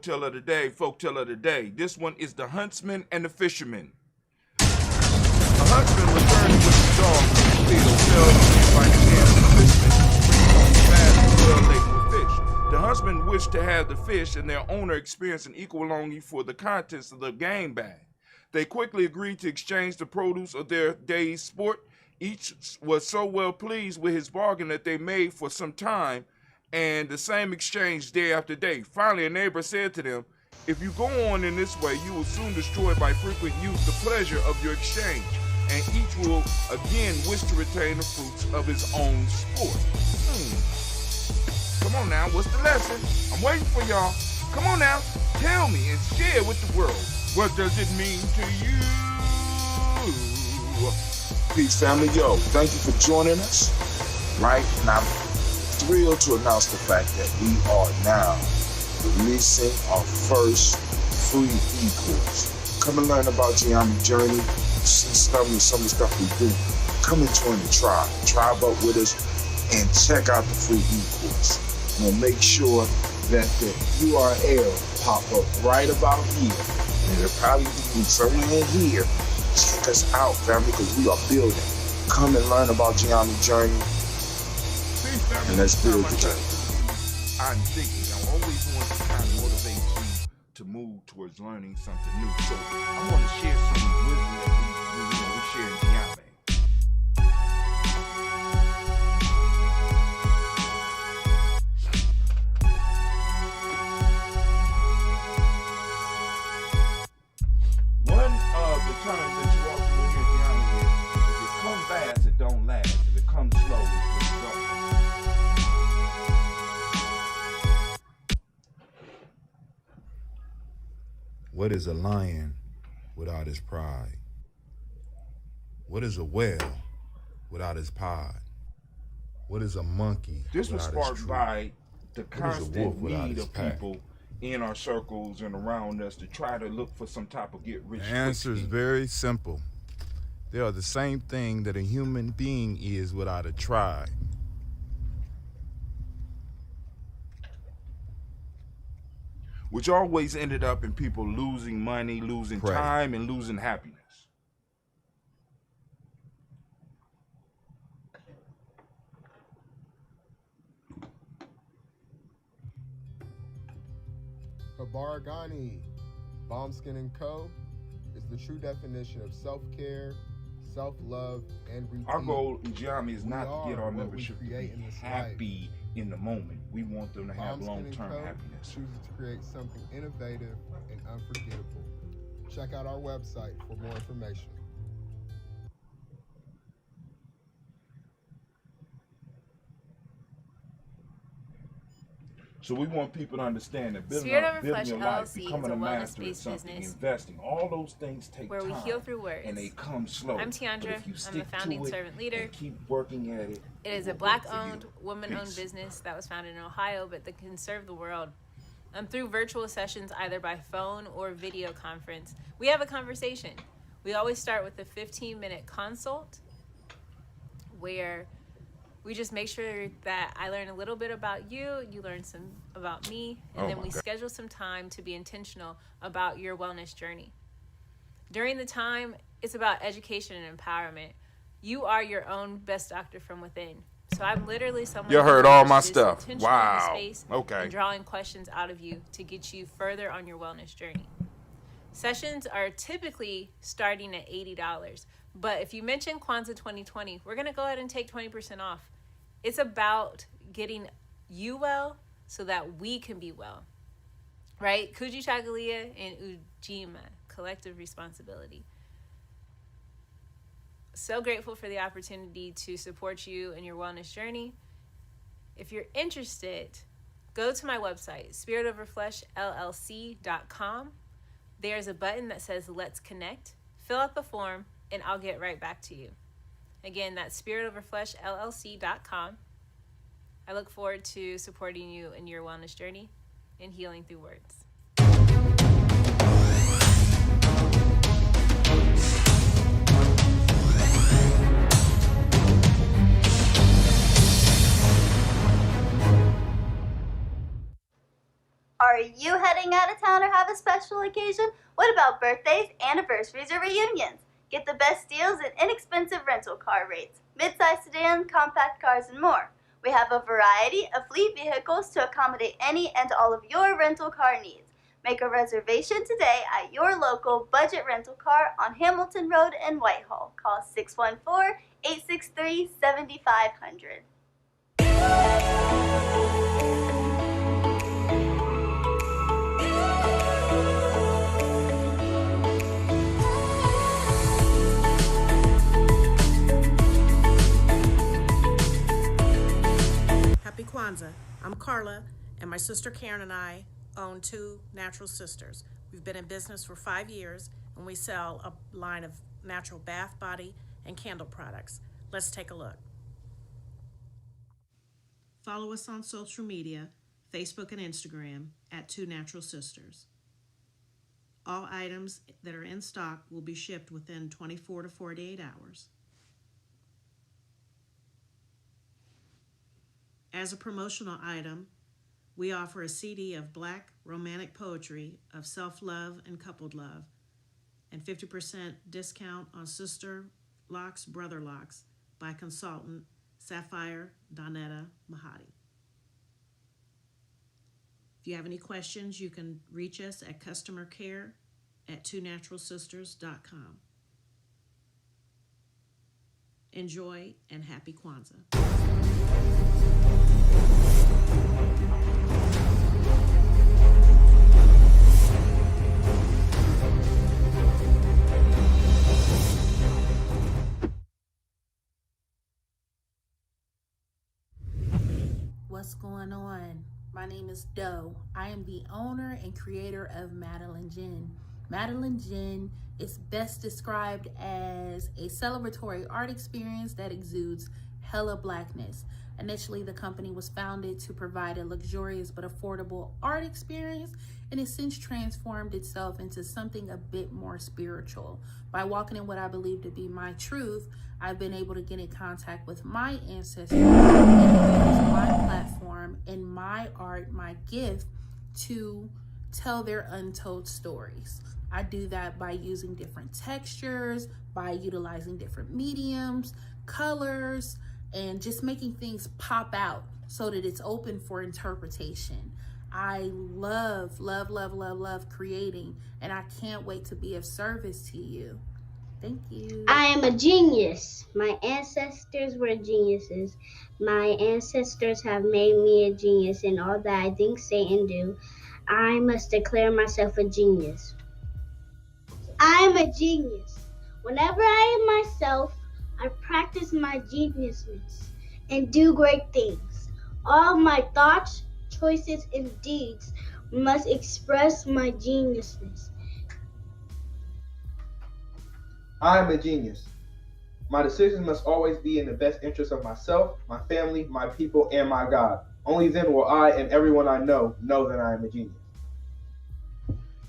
folktale of the day. This one is the huntsman and the fisherman. A huntsman returning with his dog to the field, fell by the hand of the fisherman, bringing home fast and well laden with fish. The huntsman wished to have the fish, and their owner experienced an equal longing for the contents of the game bag. They quickly agreed to exchange the produce of their day's sport. Each was so well pleased with his bargain that they made for some time, and the same exchange day after day. Finally, a neighbor said to them, "If you go on in this way, you will soon destroy by frequent use the pleasure of your exchange, and each will again wish to retain the fruits of his own sport." Come on now, what's the lesson? I'm waiting for y'all. Come on now, tell me and share with the world. What does it mean to you? Peace, family. Yo, thank you for joining us. Right? And I'm thrilled to announce the fact that we are now releasing our first free e-course. Come and learn about Geometry Journey. See some of the stuff we do. Come and join the tribe. Tribe up with us and check out the free e-course. We'll make sure that the URL pop up right about here. And it'll probably be somewhere in here. Check us out, family, because we are building. Come and learn about Geometry Journey. And let's build together. I'm thinking, I always want to kind of motivate you to move towards learning something new. So I want to share some wisdom that we share in Geometry. One of the terms that you often will hear in Geometry is, if it comes fast, it don't last. If it comes slow, it's good to go. What is a lion without his pride? What is a whale without his pod? What is a monkey This was without his sparked troop? by the What is a constant wolf without need his of pack? people in our circles and around us to try to look for some type of get-rich The answer is very simple. They are the same thing that a human being is without a tribe. which always ended up in people losing money, losing Right. time, and losing happiness. Habaragani, Bombskin & Co. is the true definition of self-care, self-love, and routine. Our goal in Geometry is not to get our what we membership to create be in this happy in the moment. We want them to have Bombskin & long-term Co. happiness. chooses to create something innovative and unforgettable. Check out our website for more information. So we want people to understand that building Spirit your Over Flesh life, LLC becoming is a a master of wellness-based something, business investing, all those things take where time. we heal through words. And they come slow. I'm Tiandra. But if you I'm stick the founding to it servant leader. and keep working at it. It is will a work Black-owned, for you. woman-owned Peace. business that was founded in Ohio, but that can serve the world. Through virtual sessions, either by phone or video conference, we have a conversation. We always start with a 15-minute consult where we just make sure that I learn a little bit about you, you learn some about me, and then we schedule some time to be intentional about your wellness journey. During the time, it's about education and empowerment. You are your own best doctor from within. So I'm literally someone You heard who all is my just stuff. intentional in the Wow. space Okay. and drawing questions out of you to get you further on your wellness journey. Sessions are typically starting at $80, but if you mention Kwanzaa 2020, we're going to go ahead and take 20% off. It's about getting you well so that we can be well, right? Kujitagalia and Ujima, collective responsibility. So grateful for the opportunity to support you in your wellness journey. If you're interested, go to my website, spiritoverfleshllc.com. There's a button that says Let's Connect. Fill out the form, and I'll get right back to you. Again, that's spiritoverfleshllc.com. I look forward to supporting you in your wellness journey and healing through words. Are Are you heading out of town or have a special occasion? What about birthdays, anniversaries, or reunions? Get the best deals and inexpensive rental car rates, midsize sedans, compact cars, and more. We have a variety of fleet vehicles to accommodate any and all of your rental car needs. Make a reservation today at your local budget rental car on Hamilton Road in Whitehall. Call 614-863-7500. Happy Kwanzaa. I'm Carla, and my sister Karen and I own Two Natural Sisters. We've been in business for 5 years, and we sell a line of natural bath, body, and candle products. Let's take a look. Follow us on social media, Facebook and Instagram, at Two Natural Sisters. All items that are in stock will be shipped within 24 to 48 hours. As a promotional item, we offer a CD of Black romantic poetry of self-love and coupled love, and 50% discount on Sister Locks, Brother Locks by consultant Sapphire Donetta Mahadi. If you have any questions, you can reach us at customercare@twonaturalsisters.com. Enjoy and happy Kwanzaa. What's going on? My name is Doe. I am the owner and creator of Madeline Gin. Madeline Gin is best described as a celebratory art experience that exudes hella blackness. Initially, the company was founded to provide a luxurious but affordable art experience, and has since transformed itself into something a bit more spiritual. By walking in what I believe to be my truth, I've been able to get in contact with my ancestors and use my platform and my art, my gift, to tell their untold stories. I do that by using different textures, by utilizing different mediums, colors, and just making things pop out so that it's open for interpretation. I love creating, and I can't wait to be of service to you. Thank you. I am a genius. My ancestors were geniuses. My ancestors have made me a genius in all that I think, say, and do. I must declare myself a genius. I am a genius. Whenever I am myself, I practice my geniusness and do great things. All my thoughts, choices, and deeds must express my geniusness. I am a genius. My decisions must always be in the best interest of myself, my family, my people, and my God. Only then will I and everyone I know that I am a genius.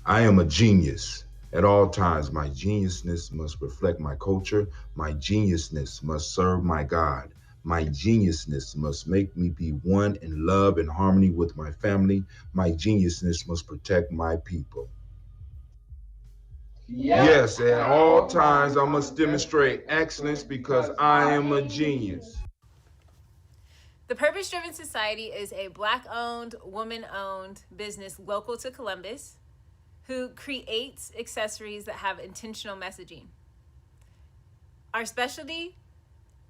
I am a genius. At all times, my geniusness must reflect my culture. My geniusness must serve my God. My geniusness must make me be one in love and harmony with my family. My geniusness must protect my people. Yes, at all times I must demonstrate excellence because I am a genius. The Purpose Driven Society is a Black-owned, woman-owned business local to Columbus who creates accessories that have intentional messaging. Our specialty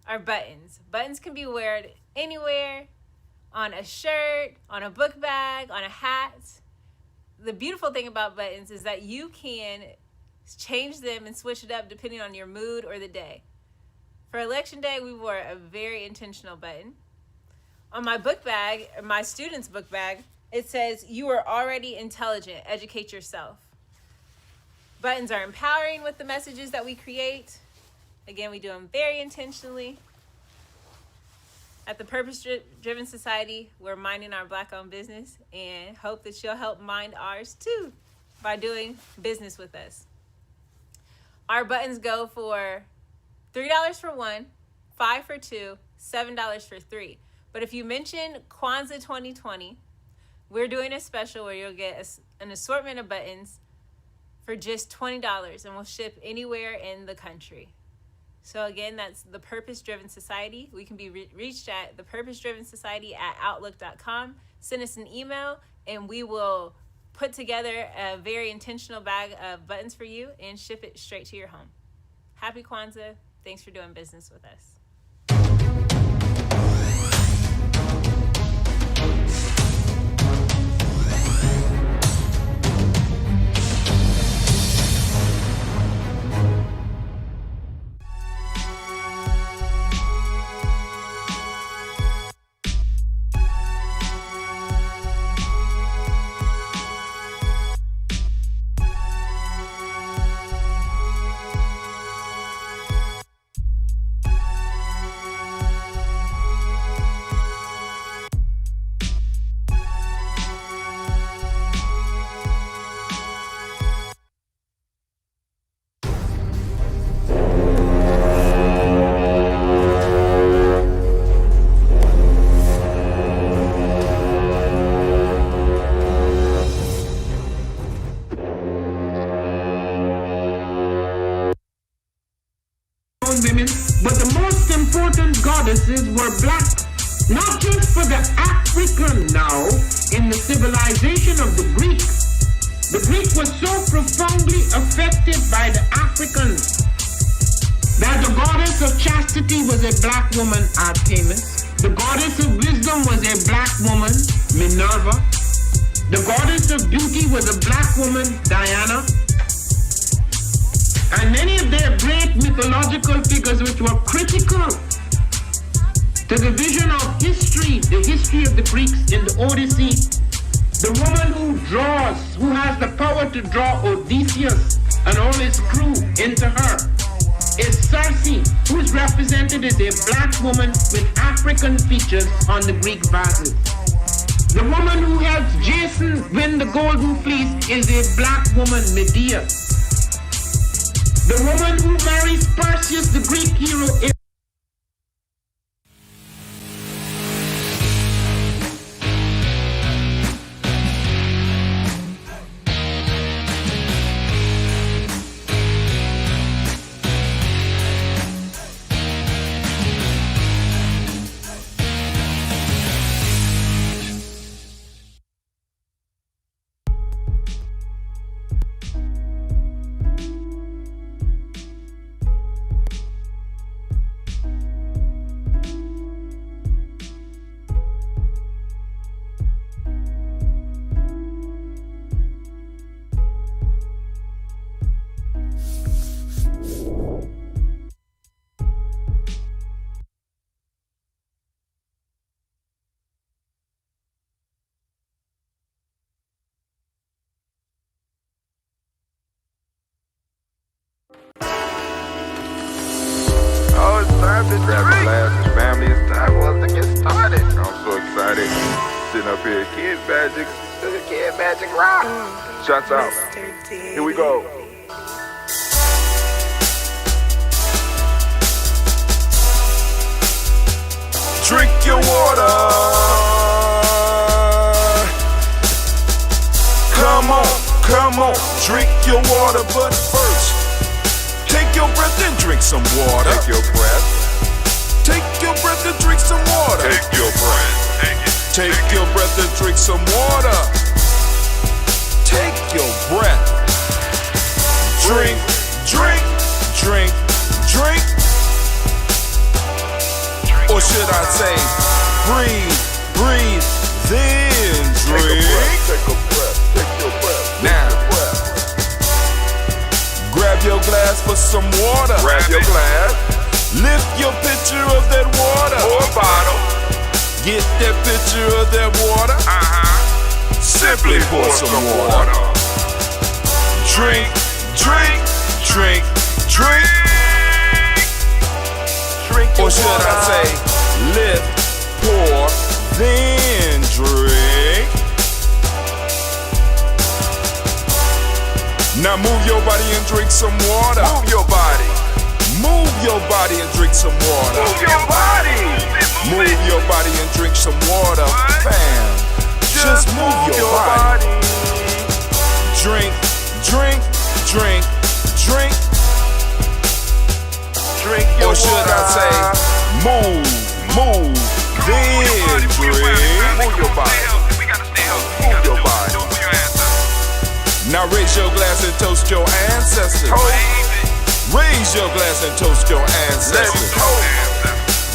are buttons. Buttons can be worn anywhere, on a shirt, on a book bag, on a hat. The beautiful thing about buttons is that you can change them and switch it up depending on your mood or the day. For Election Day, we wore a very intentional button. On my book bag, my student's book bag, it says, "You are already intelligent, educate yourself." Buttons are empowering with the messages that we create. Again, we do them very intentionally. At the Purpose Driven Society, we're minding our Black-owned business and hope that you'll help mind ours too by doing business with us. Our buttons go for $3 for one, $5 for two, $7 for three. But if you mention Kwanzaa 2020, We're doing a special where you'll get an assortment of buttons for just $20, and we'll ship anywhere in the country. So again, that's the Purpose Driven Society. We can be reached at thepurposedrivensociety@outlook.com. Send us an email, and we will put together a very intentional bag of buttons for you and ship it straight to your home. Happy Kwanzaa. Thanks for doing business with us. Women, but the most important goddesses were black, not just for the African now in the civilization of the Greek. The Greek was so profoundly affected by the Africans that the goddess of chastity was a black woman, Artemis. The goddess of wisdom was a black woman, Minerva. The goddess of beauty was a black woman, Diana. And many of their great mythological figures which were critical to the vision of history, the history of the Greeks in the Odyssey. The woman who draws, who has the power to draw Odysseus and all his crew into her, is Circe, who is represented as a black woman with African features on the Greek vases. The woman who helps Jason win the golden fleece is a black woman, Medea. The woman who marries Perseus, the Greek hero, is Grab your glasses, family. It's time for us to get started. I'm so excited. Sitting up here, Kid Magic Rock. Shouts out. Here we go. Drink your water. Come on, drink your water, but first, take your breath and drink some water. Take your breath. Take your breath and drink some water. Take your breath. Take your breath and drink some water. Take your breath. Drink. Or should I say, breathe, then drink. Take a breath. Now, grab your glass for some water. Grab your glass. Lift your pitcher of that water. Or bottle. Get that pitcher of that water. Simply pour some water. Drink. Or should I say, lift, pour, then drink. Now move your body and drink some water. Move your body. Move your body and drink some water. Move your body. Move your body and drink some water. Fam, just move raise your glass and toast your ancestors. Raise your glass and toast your ancestors.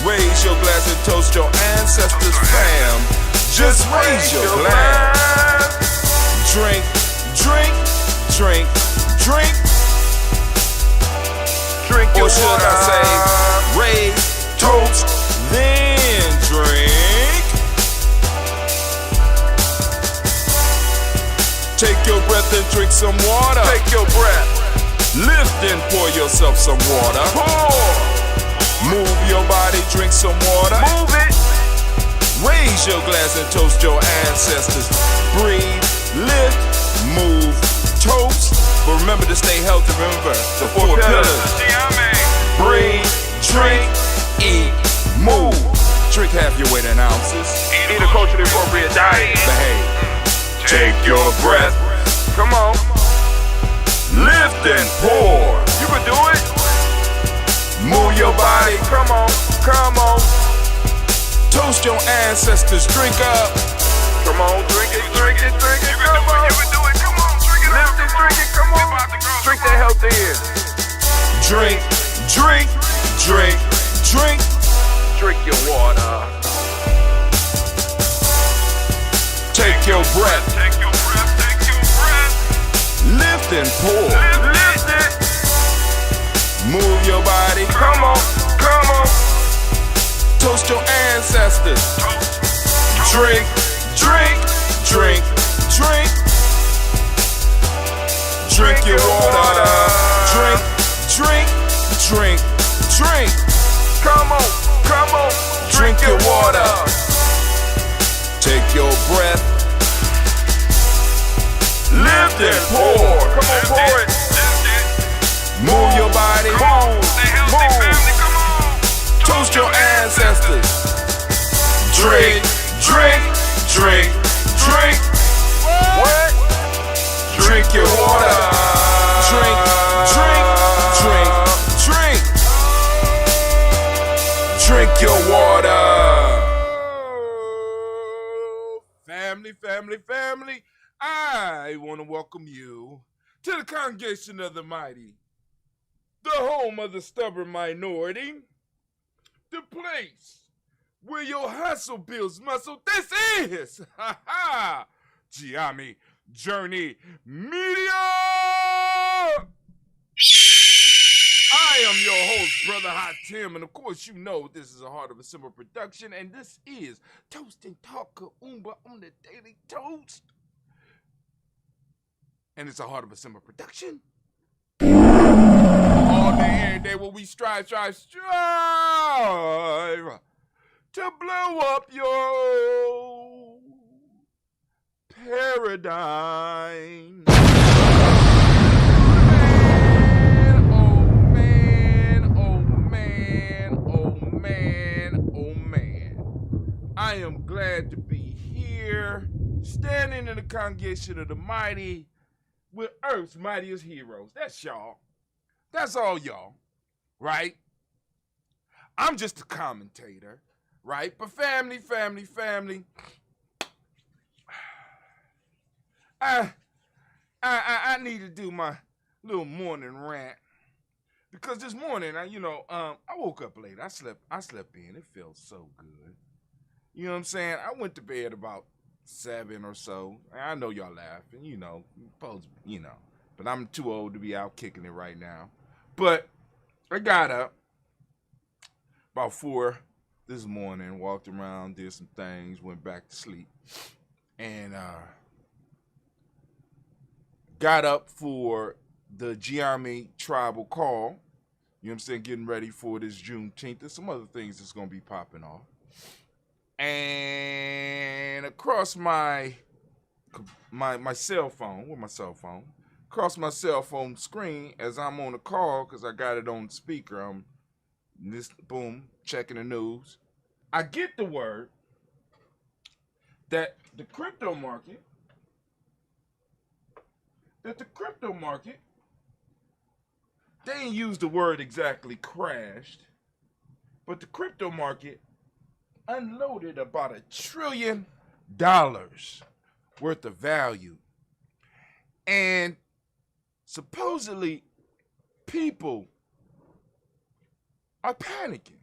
Raise your glass and toast your ancestors, fam. Just raise your glass. Drink, drink, drink, drink. Drink your Or should water. I say, raise, toast, then drink. Take your breath and drink some water. Take your breath. Lift and pour yourself some water. Pour. Move your body, drink some water. Move it. Raise your glass and toast your ancestors. Breathe, lift, move, toast. But remember to stay healthy. Remember the four pillars. Breathe, drink, eat, move. Drink half your weight in ounces. Eat a culturally appropriate diet. Behave. Take your breath. Come on. Lift and pour. You can do it. Move your body. Come on. Come on. Toast your ancestors. Drink up. Come on. Drink it. Drink it. Drink it. Come on. You can do it. Come on. Drink it. Lift it. Drink it. Come on. Drink that health in. Drink, drink, drink, drink. Drink your water. Take your breath. Take your breath. Take your breath. Lift and pour. Lift it. Move your body. Come on. Come on. Toast your ancestors. Drink, drink, drink, drink. Drink your water. Drink, drink, drink, drink. Come on. Come on. Drink your water. Take your breath. Lift and pour. Come on. Pour it. Move your body. Move. Come on. Toast your ancestors. Drink, drink, drink, drink. What? Drink your water. Drink, drink, drink, drink. Drink your water. Family, family, family. I want to welcome you to the congregation of the mighty, the home of the stubborn minority, the place where your hustle builds muscle. This is Giami Journey Media. I am your host, Brother Hot Tim, and of course you know this is a Heart of a Simmer production, and this is Toast and Talk Kaumba on the Daily Toast. And it's a Heart of a Simmer production. All day, every day, where we strive to blow up your paradigm. I am glad to be here, standing in the congregation of the mighty, with Earth's mightiest heroes. That's y'all. That's all y'all, right? I'm just a commentator, right? But family. I need to do my little morning rant. Because this morning, I woke up late. I slept in. It felt so good. You know what I'm saying? I went to bed about 7 or so. I know y'all laughing, but I'm too old to be out kicking it right now. But I got up about 4 this morning, walked around, did some things, went back to sleep, and got up for the Giami tribal call. You know what I'm saying? Getting ready for this Juneteenth. There's some other things that's going to be popping off. And across my cell phone, across my cell phone screen as I'm on the call, because I got it on speaker, I'm checking the news. I get the word that the crypto market, they didn't use the word exactly crashed, but the crypto market unloaded about $1 trillion worth of value. And supposedly people are panicking.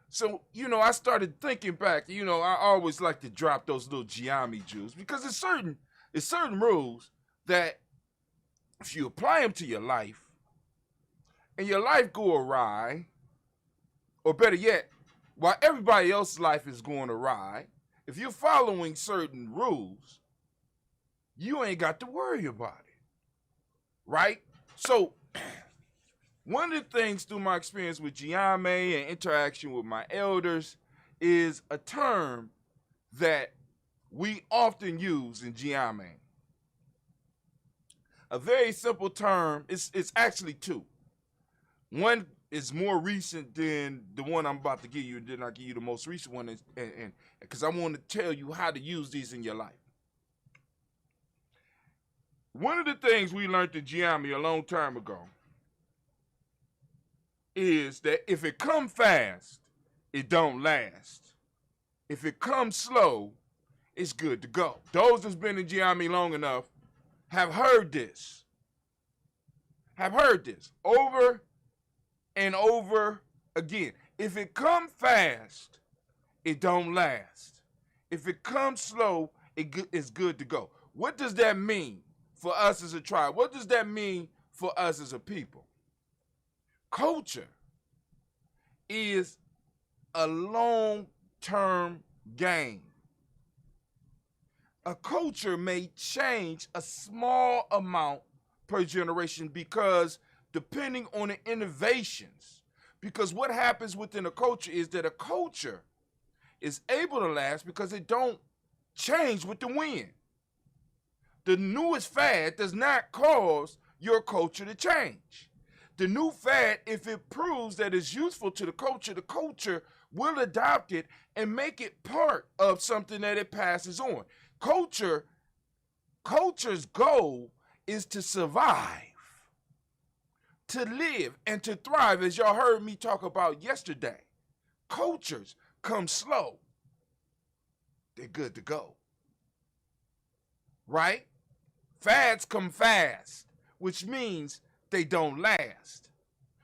So, I started thinking back, I always like to drop those little Giammi jewels because it's certain rules that if you apply them to your life and your life go awry, or better yet, while everybody else's life is going awry, if you're following certain rules, you ain't got to worry about it, right? So, one of the things through my experience with Giame and interaction with my elders is a term that we often use in Giame. A very simple term, it's actually two. One is more recent than the one I'm about to give you, and then I'll give you the most recent one, and because I want to tell you how to use these in your life. One of the things we learned in Giame a long time ago is that if it come fast, it don't last. If it comes slow, it's good to go. Those that's been in Giame long enough have heard this. Have heard this over and over again. If it come fast, it don't last. If it comes slow, it's good to go. What does that mean for us as a tribe? What does that mean for us as a people? Culture is a long-term game. A culture may change a small amount per generation because depending on the innovations, because what happens within a culture is that a culture is able to last because it don't change with the wind. The newest fad does not cause your culture to change. The new fad, if it proves that it's useful to the culture will adopt it and make it part of something that it passes on. Culture's goal is to survive, to live, and to thrive, as y'all heard me talk about yesterday. Cultures come slow. They're good to go. Right? Fads come fast, which means they don't last.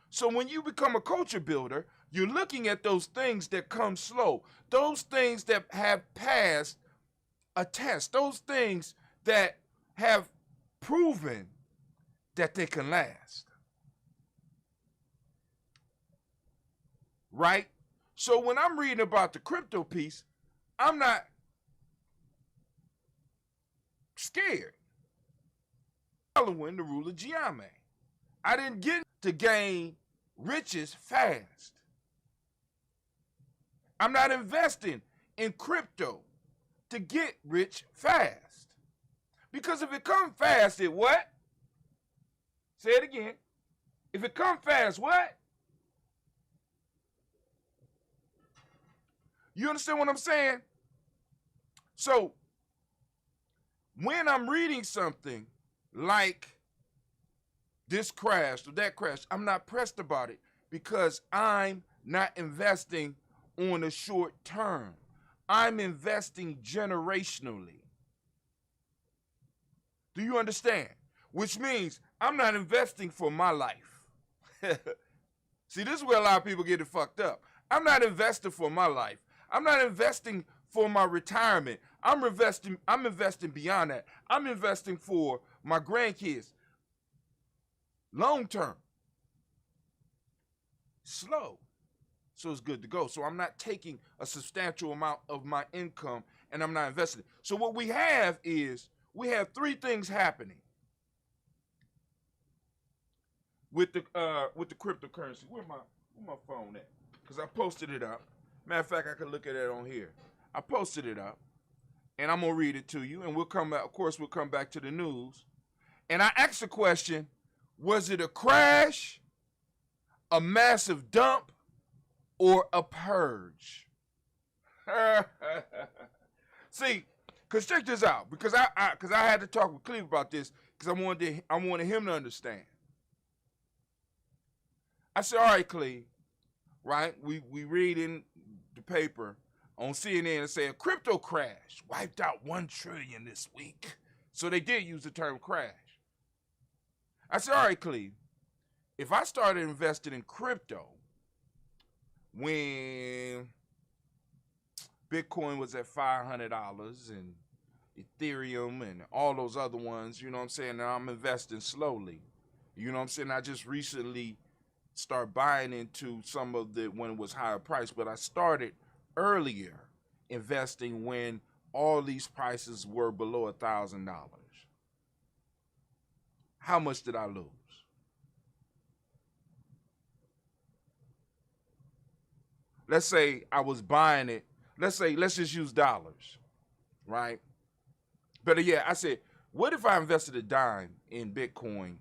So when you become a culture builder, you're looking at those things that come slow, those things that have passed a test, those things that have proven that they can last. Right? So when I'm reading about the crypto piece, I'm not scared. Following the rule of Giame. I didn't get to gain riches fast. I'm not investing in crypto to get rich fast. Because if it comes fast, it what? Say it again. If it comes fast, what? You understand what I'm saying? So, when I'm reading something like this crashed or that crashed, I'm not pressed about it because I'm not investing on the short term. I'm investing generationally. Do you understand? Which means I'm not investing for my life. See, this is where a lot of people get it fucked up. I'm not investing for my life. I'm not investing for my retirement. I'm investing beyond that. I'm investing for my grandkids. Long term. Slow. So it's good to go. So I'm not taking a substantial amount of my income and I'm not investing. So what we have is we have three things happening with the cryptocurrency. Where my phone at? Because I posted it up. Matter of fact, I can look at it on here. I posted it up, and I'm gonna read it to you, and we'll come back. Of course, we'll come back to the news. And I asked the question: was it a crash, a massive dump, or a purge? See, cause check this out. Because I had to talk with Cleve about this because I wanted him to understand. I said, all right, Cleve, right? We read in the paper on CNN and say a crypto crash wiped out $1 trillion this week. So they did use the term crash. I said, all right, Cleve, if I started investing in crypto when Bitcoin was at $500 and Ethereum and all those other ones, you know what I'm saying? Now I'm investing slowly. You know what I'm saying? I just recently started buying into some of the when it was higher price, but I started earlier investing when all these prices were below $1,000. How much did I lose? Let's say I was buying it. Let's just use dollars, right? But yeah, I said, what if I invested a dime in Bitcoin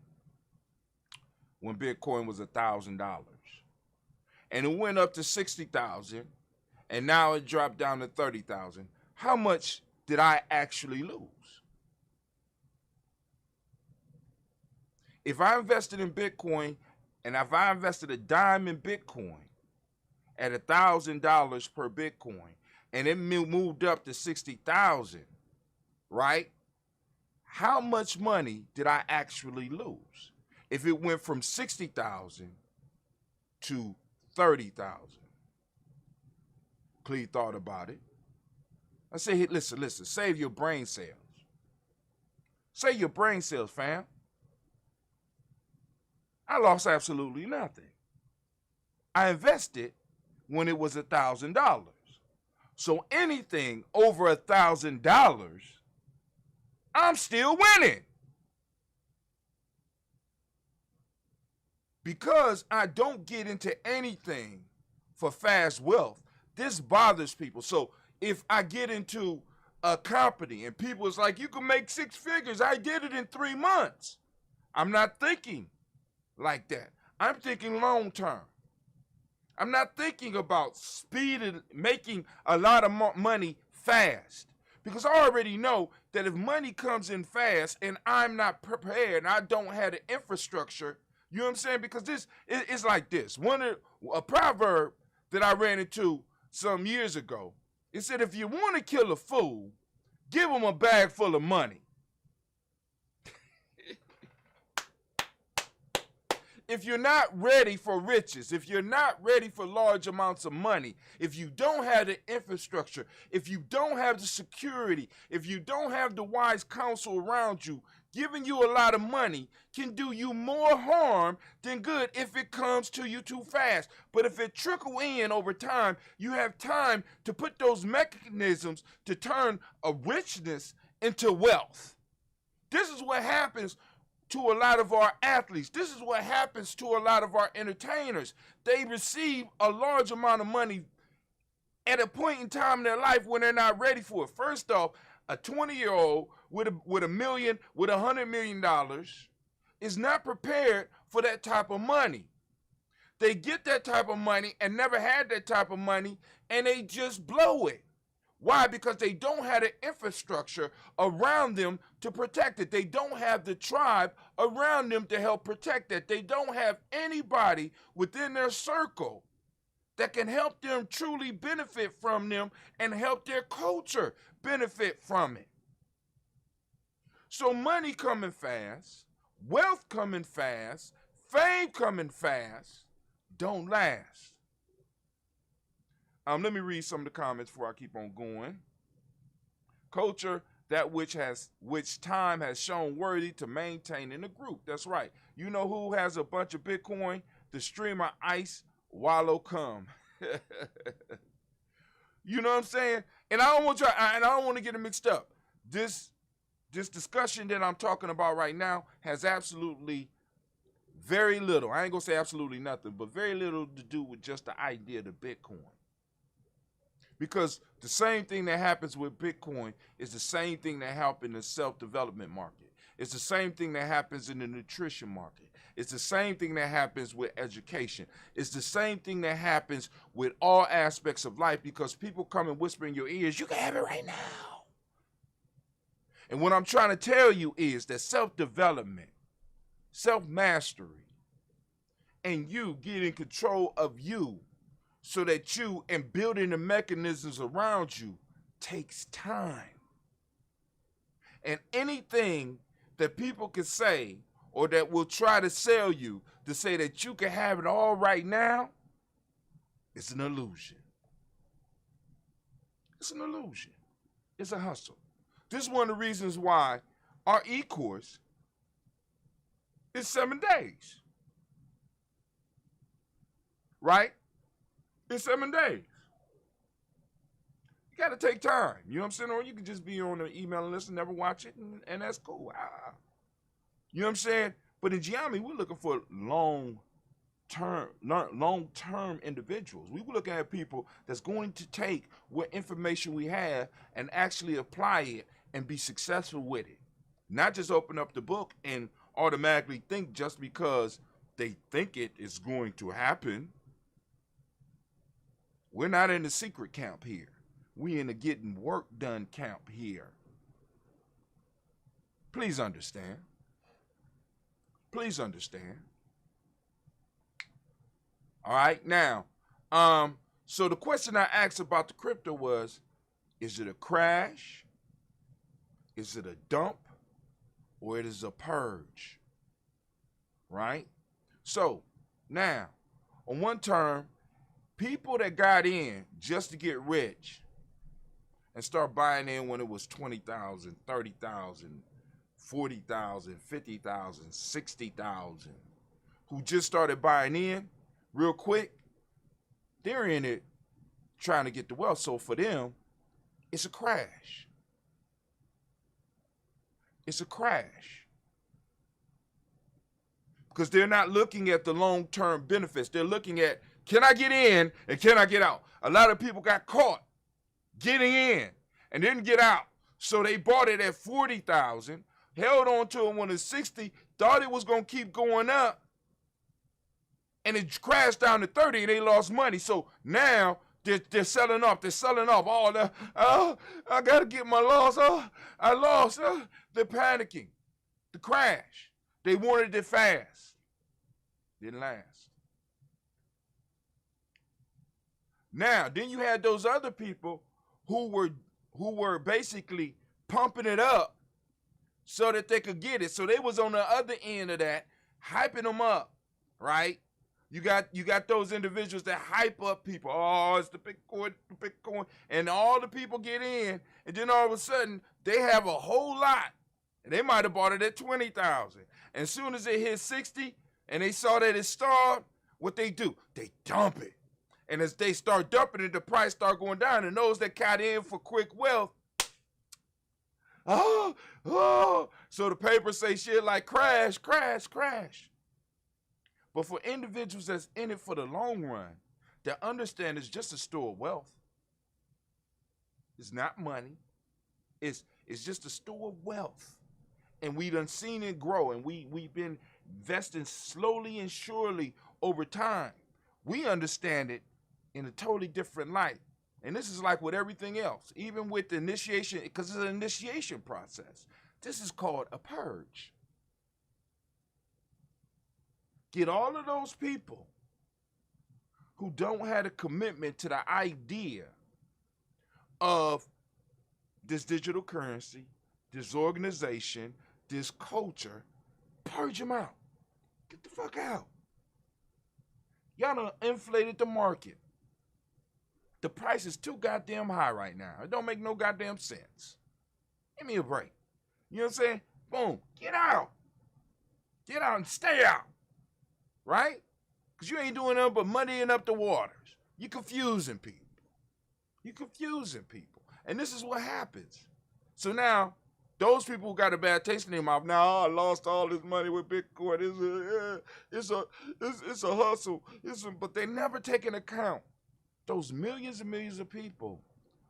when Bitcoin was $1,000, and it went up to 60,000, and now it dropped down to 30,000? How much did I actually lose? If I invested in Bitcoin, and if I invested a dime in Bitcoin at $1,000 per Bitcoin, and it moved up to 60,000, right? How much money did I actually lose if it went from 60,000 to 30,000? Cleve thought about it. I said, hey, listen, save your brain cells. Save your brain cells, fam. I lost absolutely nothing. I invested when it was $1,000. So anything over $1,000, I'm still winning. Because I don't get into anything for fast wealth, this bothers people. So if I get into a company and people is like, you can make 6 figures, I did it in 3 months. I'm not thinking like that. I'm thinking long term. I'm not thinking about speed and making a lot of money fast. Because I already know that if money comes in fast and I'm not prepared and I don't have the infrastructure, you know what I'm saying? Because it's like this. A proverb that I ran into some years ago, it said, if you want to kill a fool, give him a bag full of money. If you're not ready for riches, if you're not ready for large amounts of money, if you don't have the infrastructure, if you don't have the security, if you don't have the wise counsel around you, giving you a lot of money can do you more harm than good if it comes to you too fast. But if it trickles in over time, you have time to put those mechanisms to turn a richness into wealth. This is what happens to a lot of our athletes. This is what happens to a lot of our entertainers. They receive a large amount of money at a point in time in their life when they're not ready for it. First off, a 20-year-old with $100 million is not prepared for that type of money. They get that type of money and never had that type of money, and they just blow it. Why? Because they don't have the infrastructure around them to protect it. They don't have the tribe around them to help protect it. They don't have anybody within their circle that can help them truly benefit from them and help their culture benefit from it. So money coming fast, wealth coming fast, fame coming fast, don't last. Let me read some of the comments before I keep on going. Culture, that which time has shown worthy to maintain in the group. That's right. You know who has a bunch of Bitcoin? The streamer Ice Wallow Come. You know what I'm saying? And I don't want to get it mixed up. This discussion that I'm talking about right now has absolutely very little, I ain't gonna say absolutely nothing, but very little to do with just the idea of the Bitcoin. Because the same thing that happens with Bitcoin is the same thing that happens in the self-development market. It's the same thing that happens in the nutrition market. It's the same thing that happens with education. It's the same thing that happens with all aspects of life, because people come and whisper in your ears, you can have it right now. And what I'm trying to tell you is that self-development, self-mastery, and you getting control of you so that you and building the mechanisms around you takes time. And anything that people can say or that will try to sell you to say that you can have it all right now, it's an illusion. It's an illusion. It's a hustle. This is one of the reasons why our e-course is 7 days. Right? It's 7 days. You got to take time. You know what I'm saying? Or you can just be on the email and listen, never watch it, and that's cool. You know what I'm saying? But in Giami, we're looking for long-term individuals. We were looking at people that's going to take what information we have and actually apply it and be successful with it. Not just open up the book and automatically think just because they think it is going to happen. We're not in the secret camp here. We in the getting work done camp here. Please understand. Please understand. All right, now, so the question I asked about the crypto was, is it a crash? Is it a dump? Or it is a purge? Right? So, now, on one term, people that got in just to get rich and start buying in when it was 20,000, 30,000, 40,000, 50,000, 60,000, who just started buying in real quick, they're in it trying to get the wealth. So for them, it's a crash. It's a crash. Because they're not looking at the long-term benefits. They're looking at, can I get in and can I get out? A lot of people got caught getting in and didn't get out. So they bought it at 40,000, held on to it when it's 60, thought it was going to keep going up, and it crashed down to 30 and they lost money. So now they're selling off. They're selling off. I got to get my loss. I lost. They're panicking. The crash. They wanted it fast. Didn't last. Now, then you had those other people who were basically pumping it up so that they could get it. So they was on the other end of that, hyping them up, right? You got those individuals that hype up people. Oh, it's the Bitcoin, and all the people get in, and then all of a sudden they have a whole lot, and they might have bought it at 20,000. And as soon as it hit 60, and they saw that it starved, what they do? They dump it, and as they start dumping it, the price start going down, and those that got in for quick wealth, so the papers say shit like crash, crash, crash. But for individuals that's in it for the long run, that understand it's just a store of wealth. It's not money. It's just a store of wealth. And we done seen it grow, and we've been investing slowly and surely over time. We understand it in a totally different light. And this is like with everything else, even with the initiation, because it's an initiation process. This is called a purge. Get all of those people who don't have a commitment to the idea of this digital currency, this organization, this culture, purge them out. Get the fuck out. Y'all done inflated the market. The price is too goddamn high right now. It don't make no goddamn sense. Give me a break. You know what I'm saying? Boom. Get out. Get out and stay out. Right? Because you ain't doing nothing but muddying up the waters. You confusing people. You confusing people. And this is what happens. So now, those people who got a bad taste in their mouth, now I lost all this money with Bitcoin. It's a hustle. But they never take into account those millions and millions of people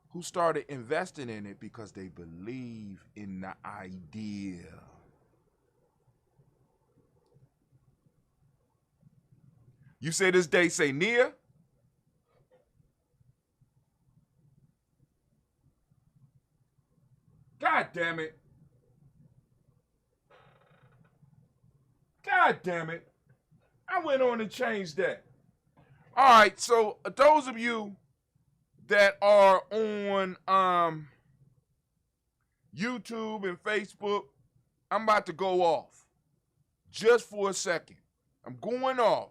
who started investing in it because they believe in the idea. You say this day, say Nia. God damn it. God damn it. I went on and changed that. All right, so those of you that are on YouTube and Facebook, I'm about to go off. just for a second. I'm going off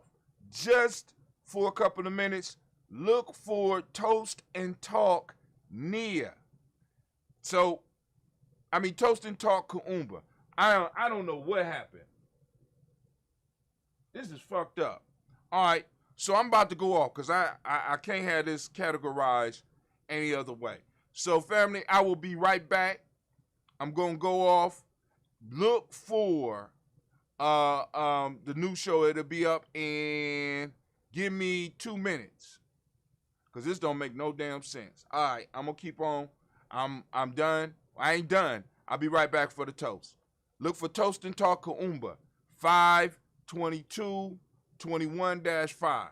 just for a couple of minutes. Look for Toast and Talk Nia. So, Toast and Talk Kuumba. I don't know what happened. This is fucked up. All right, so I'm about to go off because I can't have this categorized any other way. So, family, I will be right back. I'm going to go off. Look for the new show. It'll be up in, give me 2 minutes because this don't make no damn sense. All right, I'm going to keep on. I'm done. I ain't done. I'll be right back for the toast. Look for Toast and Talk Kuumba, 5/22/21-5.